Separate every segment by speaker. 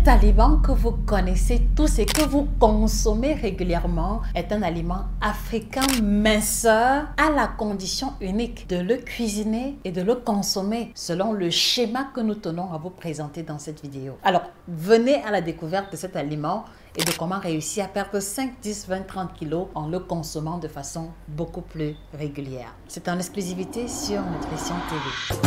Speaker 1: Cet aliment que vous connaissez tous et que vous consommez régulièrement est un aliment africain minceur à la condition unique de le cuisiner et de le consommer selon le schéma que nous tenons à vous présenter dans cette vidéo. Alors, venez à la découverte de cet aliment et de comment réussir à perdre 5, 10, 20, 30 kilos en le consommant de façon beaucoup plus régulière. C'est en exclusivité sur Nutrition TV.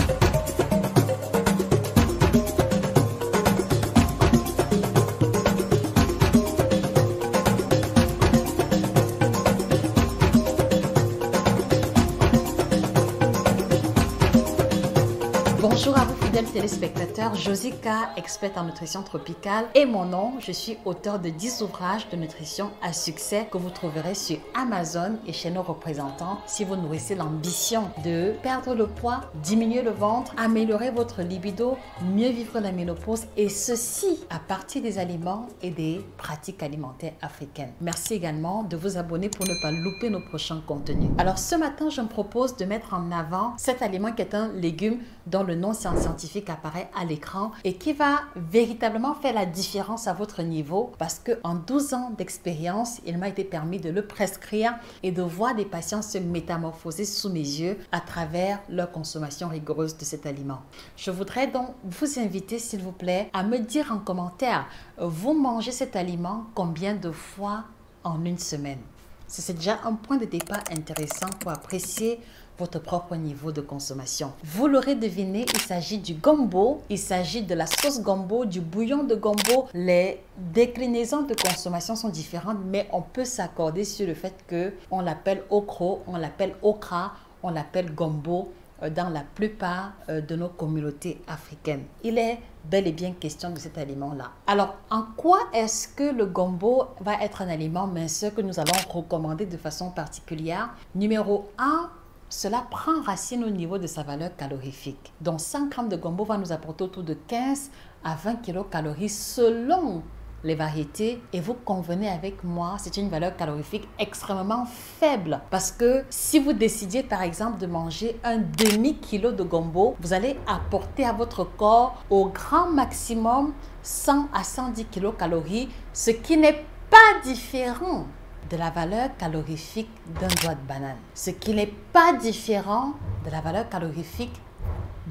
Speaker 1: Bonjour à vous fidèles téléspectateurs, Josica, experte en nutrition tropicale, et mon nom, je suis auteur de 10 ouvrages de nutrition à succès que vous trouverez sur Amazon et chez nos représentants si vous nourrissez l'ambition de perdre le poids, diminuer le ventre, améliorer votre libido, mieux vivre la ménopause, et ceci à partir des aliments et des pratiques alimentaires africaines. Merci également de vous abonner pour ne pas louper nos prochains contenus. Alors ce matin, je me propose de mettre en avant cet aliment qui est un légume dont le nom scientifique apparaît à l'écran et qui va véritablement faire la différence à votre niveau parce qu'en 12 ans d'expérience, il m'a été permis de le prescrire et de voir des patients se métamorphoser sous mes yeux à travers leur consommation rigoureuse de cet aliment. Je voudrais donc vous inviter, s'il vous plaît, à me dire en commentaire, vous mangez cet aliment combien de fois en une semaine? C'est déjà un point de départ intéressant pour apprécier votre propre niveau de consommation. Vous l'aurez deviné, il s'agit du gombo, il s'agit de la sauce gombo, du bouillon de gombo. Les déclinaisons de consommation sont différentes, mais on peut s'accorder sur le fait qu'on l'appelle okro, on l'appelle okra, on l'appelle gombo dans la plupart de nos communautés africaines. Il est bel et bien question de cet aliment-là. Alors, en quoi est-ce que le gombo va être un aliment minceur que nous allons recommander de façon particulière? Numéro 1, cela prend racine au niveau de sa valeur calorifique. Donc 100 g de gombo va nous apporter autour de 15 à 20 kilocalories selon les variétés, et vous convenez avec moi, c'est une valeur calorifique extrêmement faible parce que si vous décidiez par exemple de manger un demi-kilo de gombo, vous allez apporter à votre corps au grand maximum 100 à 110 kilocalories, ce qui n'est pas différent de la valeur calorifique d'un doigt de banane, ce qui n'est pas différent de la valeur calorifique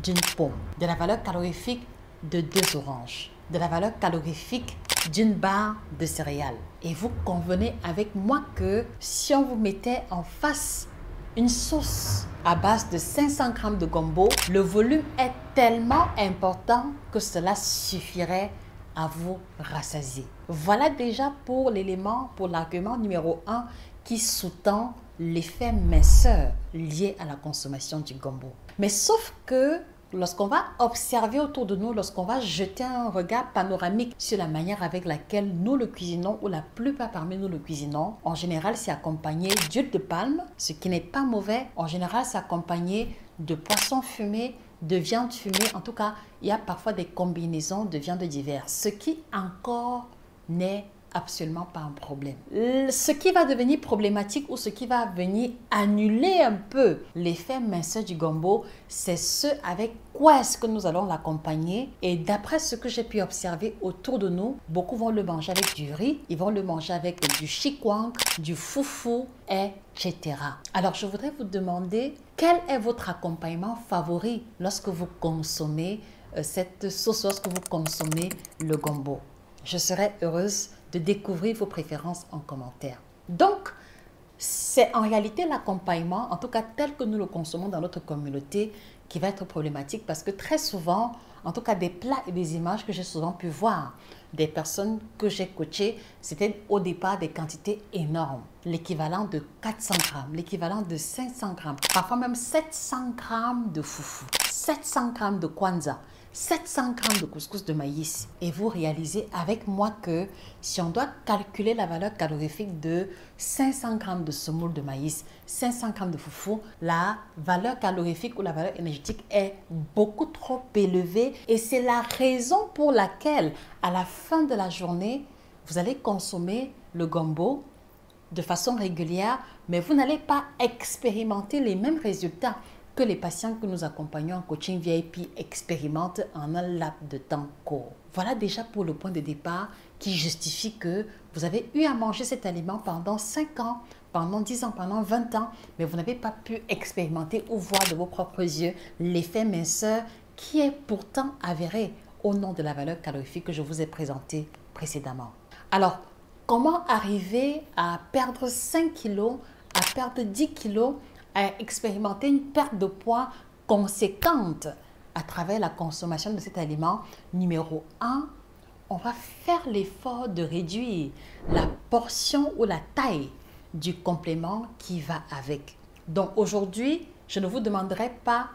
Speaker 1: d'une pomme, de la valeur calorifique de 2 oranges, de la valeur calorifique d'une barre de céréales. Et vous convenez avec moi que si on vous mettait en face une sauce à base de 500 g de gombo, le volume est tellement important que cela suffirait à vous rassasier. Voilà déjà pour l'élément, pour l'argument numéro 1 qui sous-tend l'effet minceur lié à la consommation du gombo. Mais sauf que lorsqu'on va observer autour de nous, lorsqu'on va jeter un regard panoramique sur la manière avec laquelle nous le cuisinons, ou la plupart parmi nous le cuisinons, en général c'est accompagné d'huile de palme, ce qui n'est pas mauvais. En général c'est accompagné de poissons fumés, de viande fumée. En tout cas, il y a parfois des combinaisons de viandes diverses, ce qui encore n'est absolument pas un problème. Ce qui va devenir problématique ou ce qui va venir annuler un peu l'effet minceur du gombo, c'est ce avec quoi est-ce que nous allons l'accompagner. Et d'après ce que j'ai pu observer autour de nous, beaucoup vont le manger avec du riz, ils vont le manger avec du chikwang, du foufou, etc. Alors je voudrais vous demander quel est votre accompagnement favori lorsque vous consommez cette sauce, lorsque vous consommez le gombo. Je serais heureuse de découvrir vos préférences en commentaire. Donc, c'est en réalité l'accompagnement, en tout cas tel que nous le consommons dans notre communauté, qui va être problématique parce que très souvent, en tout cas des plats et des images que j'ai souvent pu voir, des personnes que j'ai coachées, c'était au départ des quantités énormes, l'équivalent de 400 grammes, l'équivalent de 500 grammes, parfois même 700 grammes de foufou, 700 grammes de kwanza, 700 grammes de couscous de maïs. Et vous réalisez avec moi que si on doit calculer la valeur calorifique de 500 grammes de semoule de maïs, 500 grammes de foufou, la valeur calorifique ou la valeur énergétique est beaucoup trop élevée. Et c'est la raison pour laquelle à la fin de la journée, vous allez consommer le gombo de façon régulière, mais vous n'allez pas expérimenter les mêmes résultats que les patients que nous accompagnons en coaching VIP expérimentent en un laps de temps court. Voilà déjà pour le point de départ qui justifie que vous avez eu à manger cet aliment pendant 5 ans, pendant 10 ans, pendant 20 ans, mais vous n'avez pas pu expérimenter ou voir de vos propres yeux l'effet minceur qui est pourtant avéré au nom de la valeur calorifique que je vous ai présentée précédemment. Alors, comment arriver à perdre 5 kilos, à perdre 10 kilos, à expérimenter une perte de poids conséquente à travers la consommation de cet aliment? Numéro 1, on va faire l'effort de réduire la portion ou la taille du complément qui va avec. Donc aujourd'hui, je ne vous demanderai pas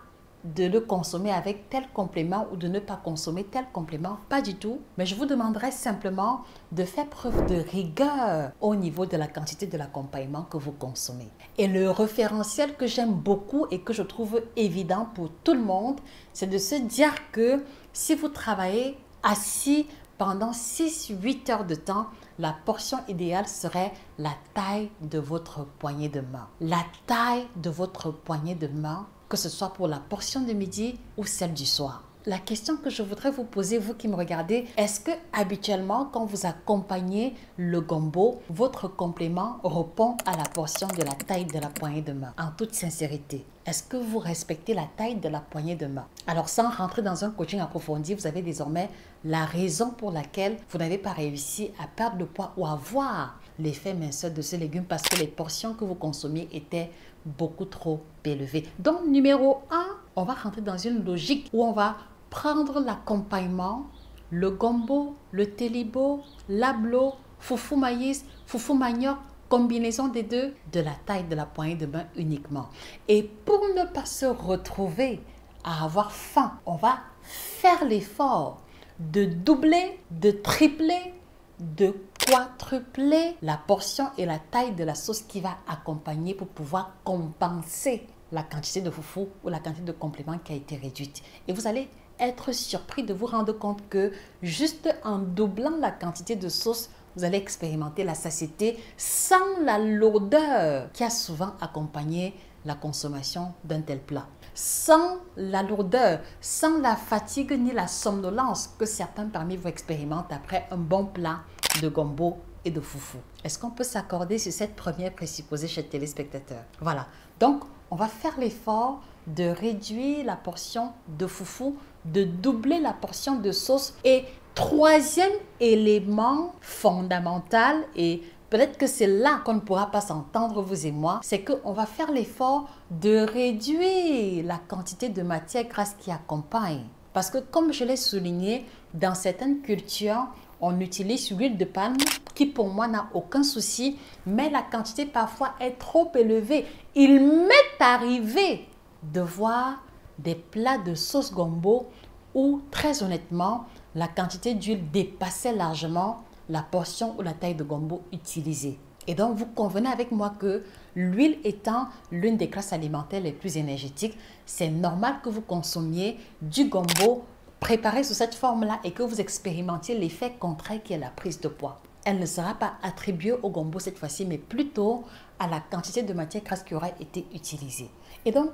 Speaker 1: de le consommer avec tel complément ou de ne pas consommer tel complément, pas du tout. Mais je vous demanderai simplement de faire preuve de rigueur au niveau de la quantité de l'accompagnement que vous consommez. Et le référentiel que j'aime beaucoup et que je trouve évident pour tout le monde, c'est de se dire que si vous travaillez assis pendant 6-8 heures de temps, la portion idéale serait la taille de votre poignée de main. La taille de votre poignée de main, que ce soit pour la portion de midi ou celle du soir. La question que je voudrais vous poser, vous qui me regardez, est-ce que habituellement, quand vous accompagnez le gombo, votre complément répond à la portion de la taille de la poignée de main? En toute sincérité, est-ce que vous respectez la taille de la poignée de main? Alors, sans rentrer dans un coaching approfondi, vous avez désormais la raison pour laquelle vous n'avez pas réussi à perdre le poids ou à voir l'effet minceur de ce légume parce que les portions que vous consommiez étaient beaucoup trop élevées. Donc, numéro 1, on va rentrer dans une logique où on va prendre l'accompagnement, le gombo, le télibo, l'ablo, foufou maïs, foufou manioc, combinaison des deux, de la taille de la poignée de main uniquement. Et pour ne pas se retrouver à avoir faim, on va faire l'effort de doubler, de tripler, de quadrupler la portion et la taille de la sauce qui va accompagner pour pouvoir compenser la quantité de foufou ou la quantité de complément qui a été réduite. Et vous allez être surpris de vous rendre compte que juste en doublant la quantité de sauce, vous allez expérimenter la satiété sans la lourdeur qui a souvent accompagné la consommation d'un tel plat. Sans la lourdeur, sans la fatigue ni la somnolence que certains parmi vous expérimentent après un bon plat de gombo et de foufou. Est-ce qu'on peut s'accorder sur cette première présupposée chez le téléspectateur? Voilà. Donc, on va faire l'effort de réduire la portion de foufou, de doubler la portion de sauce. Et troisième élément fondamental, et peut-être que c'est là qu'on ne pourra pas s'entendre, vous et moi, c'est qu'on va faire l'effort de réduire la quantité de matière grasse qui accompagne. Parce que comme je l'ai souligné, dans certaines cultures, on utilise l'huile de palme qui pour moi n'a aucun souci, mais la quantité parfois est trop élevée. Il m'est arrivé de voir des plats de sauce gombo où très honnêtement, la quantité d'huile dépassait largement la portion ou la taille de gombo utilisée. Et donc, vous convenez avec moi que l'huile étant l'une des grasses alimentaires les plus énergétiques, c'est normal que vous consommiez du gombo préparé sous cette forme-là et que vous expérimentiez l'effet contraire qui est la prise de poids. Elle ne sera pas attribuée au gombo cette fois-ci, mais plutôt à la quantité de matière grasse qui aura été utilisée. Et donc,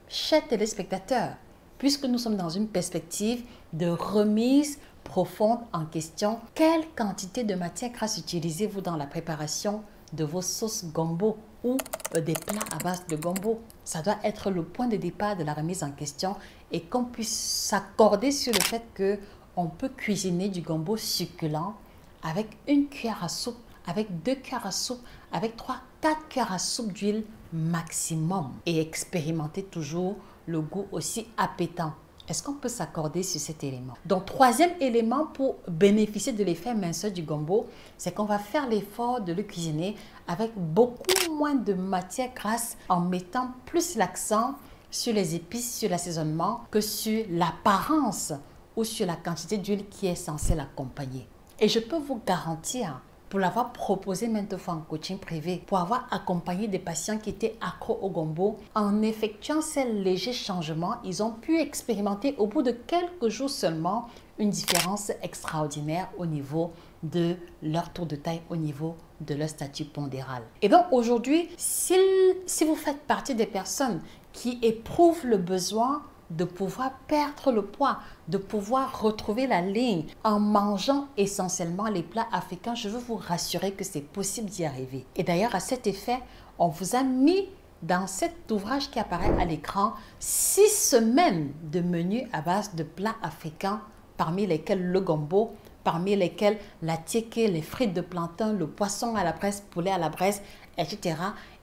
Speaker 1: chers téléspectateurs, puisque nous sommes dans une perspective de remise profonde en question, quelle quantité de matière grasse utilisez-vous dans la préparation de vos sauces gombo ou des plats à base de gombo? Ça doit être le point de départ de la remise en question et qu'on puisse s'accorder sur le fait qu'on peut cuisiner du gombo succulent avec une cuillère à soupe, avec 2 cuillères à soupe, avec 3-4 cuillères à soupe d'huile maximum et expérimenter toujours le goût aussi appétant. Est-ce qu'on peut s'accorder sur cet élément? Donc, troisième élément pour bénéficier de l'effet minceur du gombo, c'est qu'on va faire l'effort de le cuisiner avec beaucoup moins de matière grasse en mettant plus l'accent sur les épices, sur l'assaisonnement que sur l'apparence ou sur la quantité d'huile qui est censée l'accompagner. Et je peux vous garantir, pour l'avoir proposé maintes fois en coaching privé, pour avoir accompagné des patients qui étaient accros au gombo, en effectuant ces légers changements, ils ont pu expérimenter au bout de quelques jours seulement une différence extraordinaire au niveau de leur tour de taille, au niveau de leur statut pondéral. Et donc aujourd'hui, si vous faites partie des personnes qui éprouvent le besoin de pouvoir perdre le poids, de pouvoir retrouver la ligne en mangeant essentiellement les plats africains, je veux vous rassurer que c'est possible d'y arriver. Et d'ailleurs, à cet effet, on vous a mis dans cet ouvrage qui apparaît à l'écran 6 semaines de menus à base de plats africains, parmi lesquels le gombo, parmi lesquels la tiéké, les frites de plantain, le poisson à la braise, poulet à la braise, etc.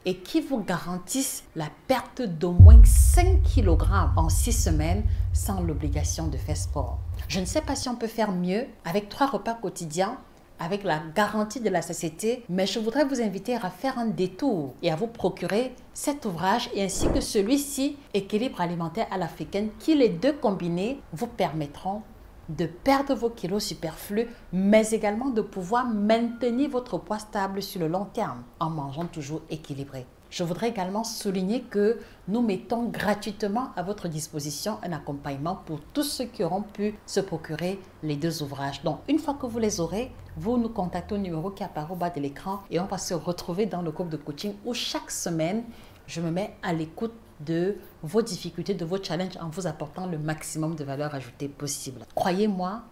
Speaker 1: et qui vous garantissent la perte d'au moins 5 kg en 6 semaines sans l'obligation de faire sport. Je ne sais pas si on peut faire mieux avec 3 repas quotidiens, avec la garantie de la satiété, mais je voudrais vous inviter à faire un détour et à vous procurer cet ouvrage et ainsi que celui-ci, Équilibre alimentaire à l'africaine, qui les deux combinés vous permettront de perdre vos kilos superflus, mais également de pouvoir maintenir votre poids stable sur le long terme en mangeant toujours équilibré. Je voudrais également souligner que nous mettons gratuitement à votre disposition un accompagnement pour tous ceux qui auront pu se procurer les 2 ouvrages. Donc, une fois que vous les aurez, vous nous contactez au numéro qui apparaît au bas de l'écran et on va se retrouver dans le groupe de coaching où chaque semaine, je me mets à l'écoute de vos difficultés, de vos challenges en vous apportant le maximum de valeur ajoutée possible. Croyez-moi,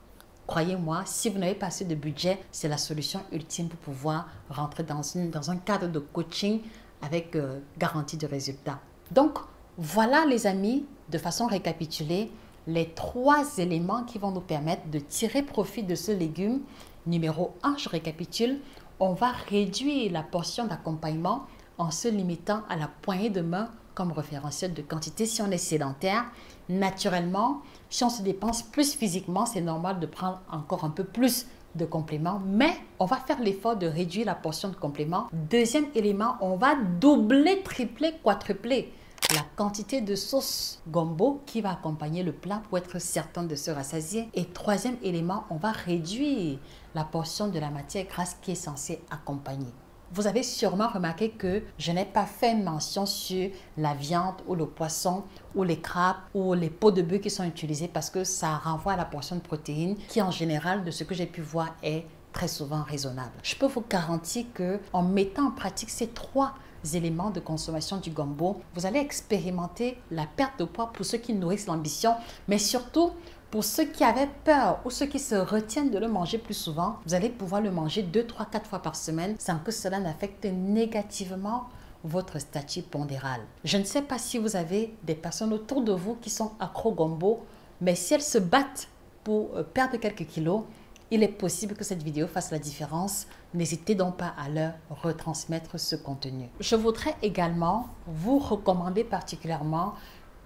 Speaker 1: si vous n'avez pas assez de budget, c'est la solution ultime pour pouvoir rentrer dans un cadre de coaching avec garantie de résultats. Donc, voilà les amis, de façon récapitulée, les 3 éléments qui vont nous permettre de tirer profit de ce légume. Numéro 1, je récapitule, on va réduire la portion d'accompagnement en se limitant à la poignée de main comme référentiel de quantité si on est sédentaire. Naturellement, si on se dépense plus physiquement, c'est normal de prendre encore un peu plus de compléments, mais on va faire l'effort de réduire la portion de compléments. Deuxième élément, on va doubler, tripler, quadrupler la quantité de sauce gombo qui va accompagner le plat pour être certain de se rassasier. Et troisième élément, on va réduire la portion de la matière grasse qui est censée accompagner. Vous avez sûrement remarqué que je n'ai pas fait une mention sur la viande ou le poisson ou les crabes ou les peaux de bœuf qui sont utilisées parce que ça renvoie à la portion de protéines qui en général, de ce que j'ai pu voir, est très souvent raisonnable. Je peux vous garantir qu'en mettant en pratique ces 3 éléments de consommation du gombo, vous allez expérimenter la perte de poids pour ceux qui nourrissent l'ambition, mais surtout pour ceux qui avaient peur ou ceux qui se retiennent de le manger plus souvent, vous allez pouvoir le manger 2, 3, 4 fois par semaine sans que cela n'affecte négativement votre statut pondéral. Je ne sais pas si vous avez des personnes autour de vous qui sont accro gombo, mais si elles se battent pour perdre quelques kilos, il est possible que cette vidéo fasse la différence. N'hésitez donc pas à leur retransmettre ce contenu. Je voudrais également vous recommander particulièrement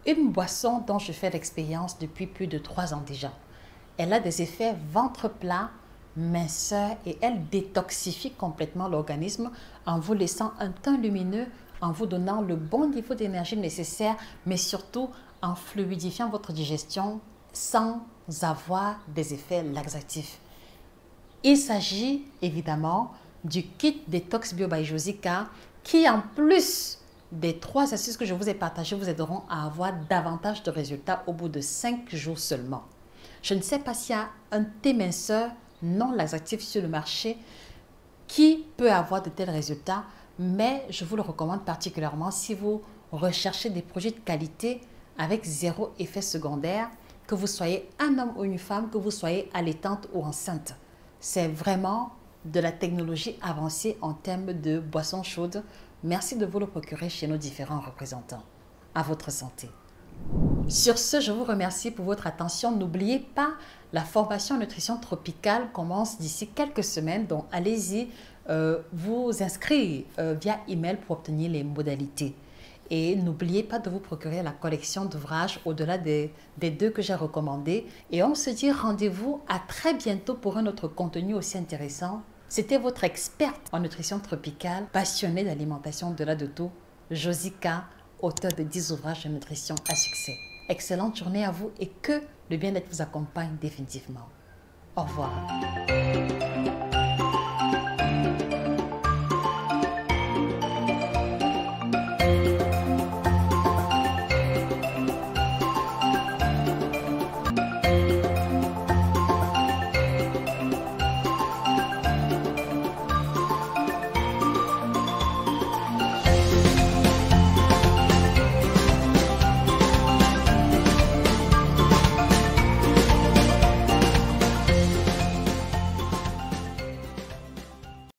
Speaker 1: une boisson dont je fais l'expérience depuis plus de 3 ans déjà. Elle a des effets ventre plat, minceur et elle détoxifie complètement l'organisme en vous laissant un teint lumineux, en vous donnant le bon niveau d'énergie nécessaire, mais surtout en fluidifiant votre digestion sans avoir des effets laxatifs. Il s'agit évidemment du kit Détox Bio by Josica qui, en plus des 3 astuces que je vous ai partagées, vous aideront à avoir davantage de résultats au bout de 5 jours seulement. Je ne sais pas s'il y a un thé minceur non laxatif sur le marché qui peut avoir de tels résultats, mais je vous le recommande particulièrement si vous recherchez des produits de qualité avec 0 effet secondaire, que vous soyez un homme ou une femme, que vous soyez allaitante ou enceinte. C'est vraiment de la technologie avancée en termes de boissons chaudes. Merci de vous le procurer chez nos différents représentants. À votre santé. Sur ce, je vous remercie pour votre attention. N'oubliez pas, la formation nutrition tropicale commence d'ici quelques semaines. Donc, allez-y, vous inscrire via email pour obtenir les modalités. Et n'oubliez pas de vous procurer la collection d'ouvrages au-delà des 2 que j'ai recommandés. Et on se dit rendez-vous à très bientôt pour un autre contenu aussi intéressant. C'était votre experte en nutrition tropicale, passionnée d'alimentation au-delà de tout, Josica, auteure de 10 ouvrages de nutrition à succès. Excellente journée à vous et que le bien-être vous accompagne définitivement. Au revoir.